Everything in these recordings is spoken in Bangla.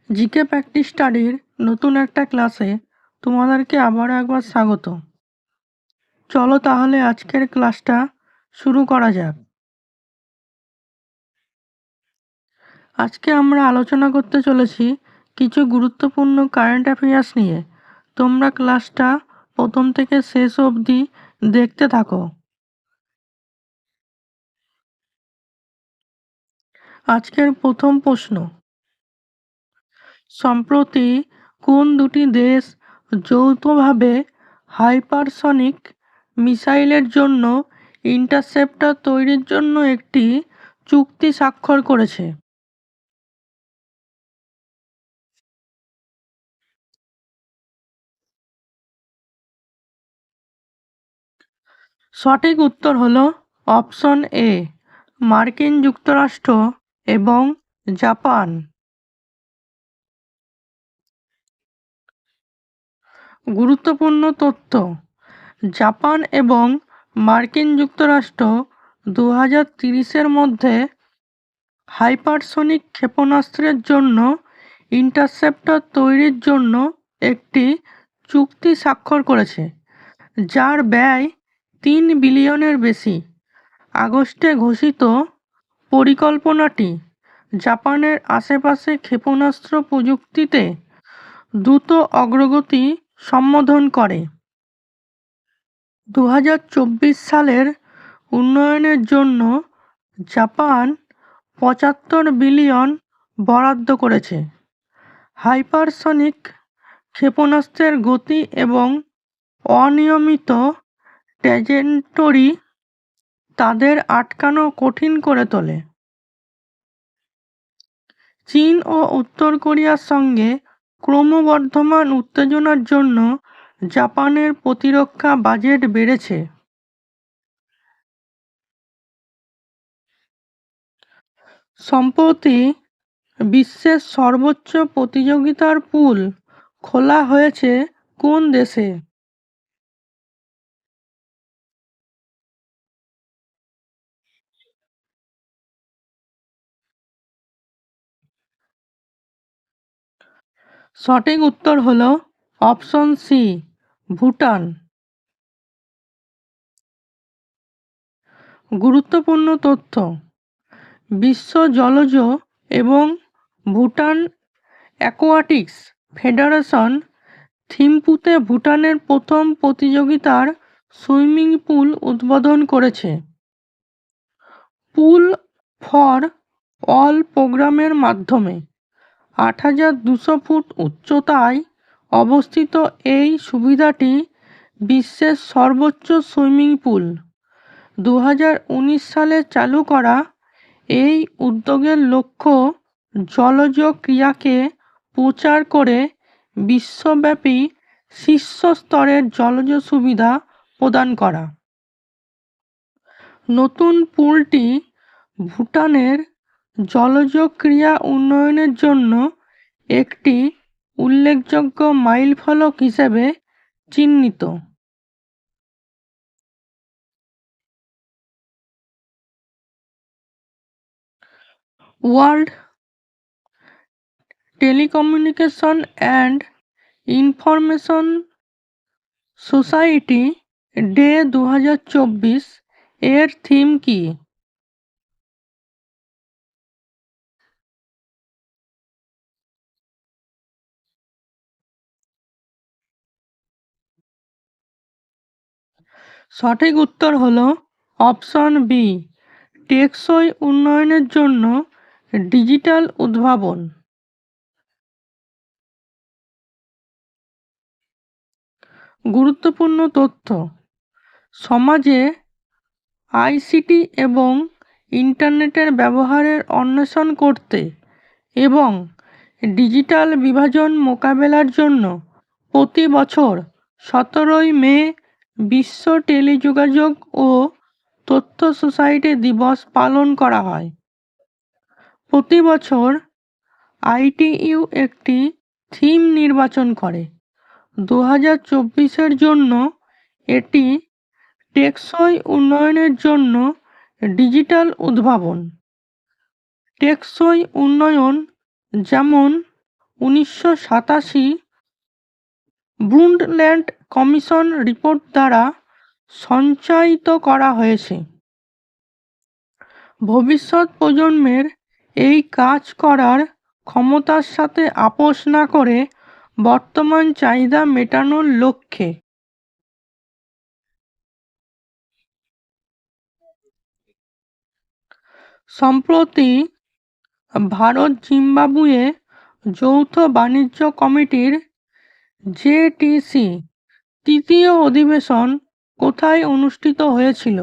জিকে প্র্যাকটিস স্টাডির নতুন একটা ক্লাসে তোমাদেরকে আবারও একবার স্বাগত। চলো তাহলে আজকের ক্লাসটা শুরু করা যাক। আজকে আমরা আলোচনা করতে চলেছি কিছু গুরুত্বপূর্ণ কারেন্ট অ্যাফেয়ার্স নিয়ে। তোমরা ক্লাসটা প্রথম থেকে শেষ অবধি দেখতে থাকো। আজকের প্রথম প্রশ্ন, সম্প্রতি কোন দুটি দেশ যৌথভাবে হাইপারসনিক মিসাইলের জন্য ইন্টারসেপ্টর তৈরির জন্য একটি চুক্তি স্বাক্ষর করেছে? সঠিক উত্তর হলো অপশন এ, মার্কিন যুক্তরাষ্ট্র এবং জাপান। গুরুত্বপূর্ণ তথ্য, জাপান এবং মার্কিন যুক্তরাষ্ট্র 2030-এর মধ্যে হাইপারসনিক ক্ষেপণাস্ত্রের জন্য ইন্টারসেপ্টর তৈরির জন্য একটি চুক্তি স্বাক্ষর করেছে, যার ব্যয় $3 বিলিয়নের বেশি। আগস্টে ঘোষিত পরিকল্পনাটি জাপানের আশেপাশে ক্ষেপণাস্ত্র প্রযুক্তিতে দ্রুত অগ্রগতি সম্বোধন করে। 2024 সালের উন্নয়নের জন্য জাপান $75 বিলিয়ন বরাদ্দ করেছে। হাইপারসনিক ক্ষেপণাস্ত্রের গতি এবং অনিয়মিত ট্র্যাজেক্টরি তাদের আটকানো কঠিন করে তোলে। চীন ও উত্তর কোরিয়ার সঙ্গে ক্রমবর্ধমান উত্তেজনার জন্য জাপানের প্রতিরক্ষা বাজেট বেড়েছে। সম্প্রতি বিশ্বের সর্বোচ্চ প্রতিযোগিতার পুল খোলা হয়েছে কোন দেশে? সঠিক উত্তর হলো অপশন সি, ভুটান। গুরুত্বপূর্ণ তথ্য, বিশ্ব জলজ এবং ভুটান অ্যাকোয়াটিক্স ফেডারেশন থিম্পুতে ভুটানের প্রথম প্রতিযোগিতার সুইমিং পুল উদ্বোধন করেছে। পুল ফর অল প্রোগ্রামের মাধ্যমে 8,200 ফুট উচ্চতায় অবস্থিত এই সুবিধাটি বিশ্বের সর্বোচ্চ সুইমিং পুল। 2019 সালে চালু করা এই উদ্যোগের লক্ষ্য জলজ ক্রীড়াকে প্রচার করে বিশ্বব্যাপী শীর্ষ স্তরের জলজ সুবিধা প্রদান করা। নতুন পুলটি ভুটানের জলজ ক্রীড়া উন্নয়নের জন্য একটি উল্লেখযোগ্য মাইলফলক হিসেবে চিহ্নিত। World telecommunication and information society day 2024 এর থিম কি? সঠিক উত্তর হলো অপশন বি, টেকসই উন্নয়নের জন্য ডিজিটাল উদ্ভাবন। গুরুত্বপূর্ণ তথ্য, সমাজে আইসিটি এবং ইন্টারনেটের ব্যবহারের অন্বেষণ করতে এবং ডিজিটাল বিভাজন মোকাবেলার জন্য প্রতি বছর 17 মে বিশ্ব টেলিযোগাযোগ ও তথ্য সোসাইটি দিবস পালন করা হয়। প্রতি বছর আইটিইউ একটি থিম নির্বাচন করে। 2024-এর জন্য এটি টেকসই উন্নয়নের জন্য ডিজিটাল উদ্ভাবন। টেকসই উন্নয়ন যেমন 1987 ব্রুন্ডল্যান্ড কমিশন রিপোর্ট দ্বারা সঞ্চায়িত করা হয়েছে। ভবিষ্যৎ প্রজন্মের এই কাজ করার ক্ষমতার সাথে আপোষ না করে বর্তমান চাহিদা মেটানোর লক্ষ্যে সম্প্রতি ভারত জিম্বাবুয়ে যৌথ বাণিজ্য কমিটির জেটিসি তৃতীয় অধিবেশন কোথায় অনুষ্ঠিত হয়েছিল?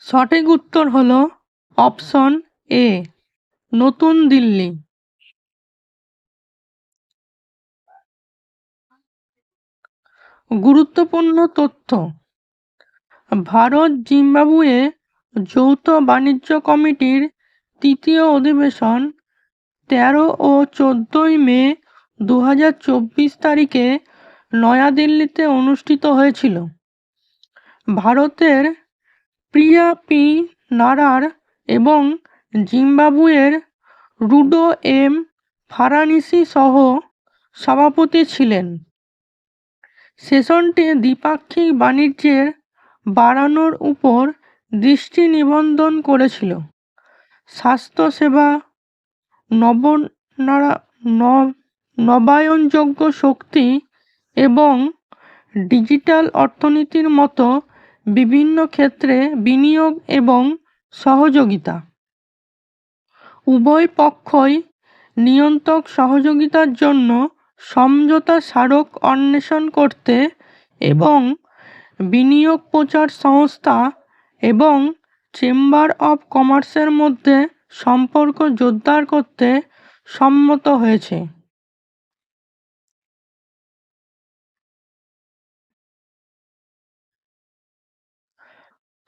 সঠিক উত্তর হলো অপশন এ, নতুন দিল্লি। গুরুত্বপূর্ণ তথ্য: ভারত জিম্বাবুয়ে যৌথ বাণিজ্য কমিটির তৃতীয় অধিবেশন 13 ও 14 মে 2024 তারিখে নয়াদিল্লিতে অনুষ্ঠিত হয়েছিল। ভারতের প্রিয়া পি নারার এবং জিম্বাবুয়ের রুডো এম ফারানিসি সহ সভাপতি ছিলেন। সেশনটি দ্বিপাক্ষিক বাণিজ্যের বাড়ানোর উপর দৃষ্টি নিবদ্ধ করেছিল। স্বাস্থ্যসেবা, নবায়নযোগ্য শক্তি এবং ডিজিটাল অর্থনীতির মতো বিভিন্ন ক্ষেত্রে বিনিয়োগ এবং সহযোগিতা। উভয় পক্ষই নিয়ন্ত্রক সহযোগিতার জন্য সমঝোতা স্মারক অন্বেষণ করতে এবং বিনিয়োগ প্রচার সংস্থা এবং চেম্বার অব কমার্সের মধ্যে সম্পর্ক জোরদার করতে সম্মত হয়েছে।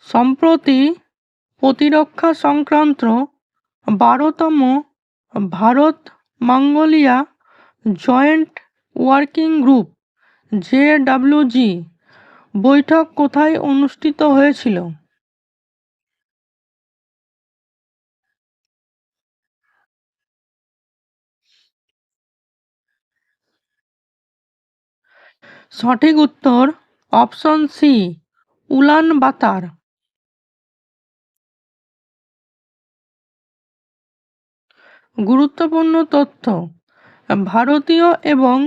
সম্প্রতি প্রতিরক্ষা সংক্রান্ত 12তম Bharat Mongolia joint working group JWG বৈঠক কোথায় অনুষ্ঠিত হয়েছিল? সঠিক উত্তর অপশন সি, উলানবাতার। গুরুত্বপূর্ণ তথ্য: ভারতীয় এবং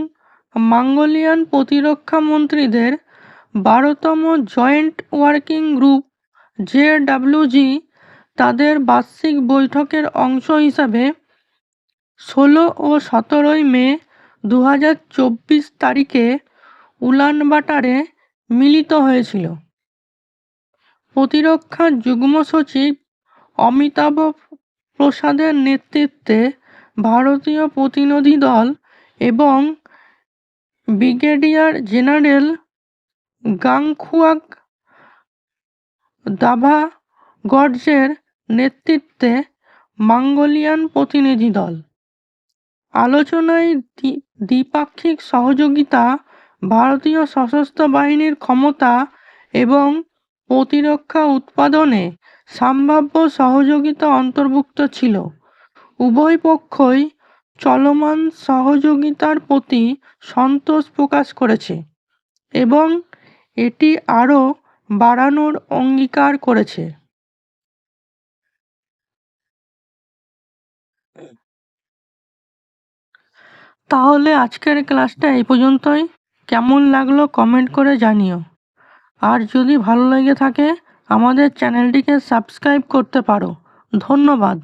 মঙ্গোলিয়ান প্রতিরক্ষা মন্ত্রীদের 12তম জয়েন্ট ওয়ার্কিং গ্রুপ JWG তাদের বার্ষিক বৈঠকের অংশ হিসাবে 16 ও 17 মে 2024 তারিখে উলানবাটারে মিলিত হয়েছিল। প্রতিরক্ষা যুগ্ম সচিব অমিতাভ প্রসাদের নেতৃত্বে ভারতীয় প্রতিনিধি দল এবং ব্রিগেডিয়ার জেনারেল গাংখুয়াক দাভাগডজের নেতৃত্বে মঙ্গোলিয়ান প্রতিনিধি দল। আলোচনায় দ্বিপাক্ষিক সহযোগিতা, ভারতীয় সশস্ত্র বাহিনীর ক্ষমতা এবং প্রতিরক্ষা উৎপাদনে সম্ভাব্য সহযোগিতা অন্তর্ভুক্ত ছিল। উভয় পক্ষই চলমান সহযোগিতার প্রতি সন্তোষ প্রকাশ করেছে এবং এটি আরও বাড়ানোর অঙ্গীকার করেছে। তাহলে আজকের ক্লাসটা এই পর্যন্তই। কেমন লাগলো কমেন্ট করে জানিও। আর যদি ভালো লেগে থাকে আমাদের চ্যানেলটিকে সাবস্ক্রাইব করতে পারো। ধন্যবাদ।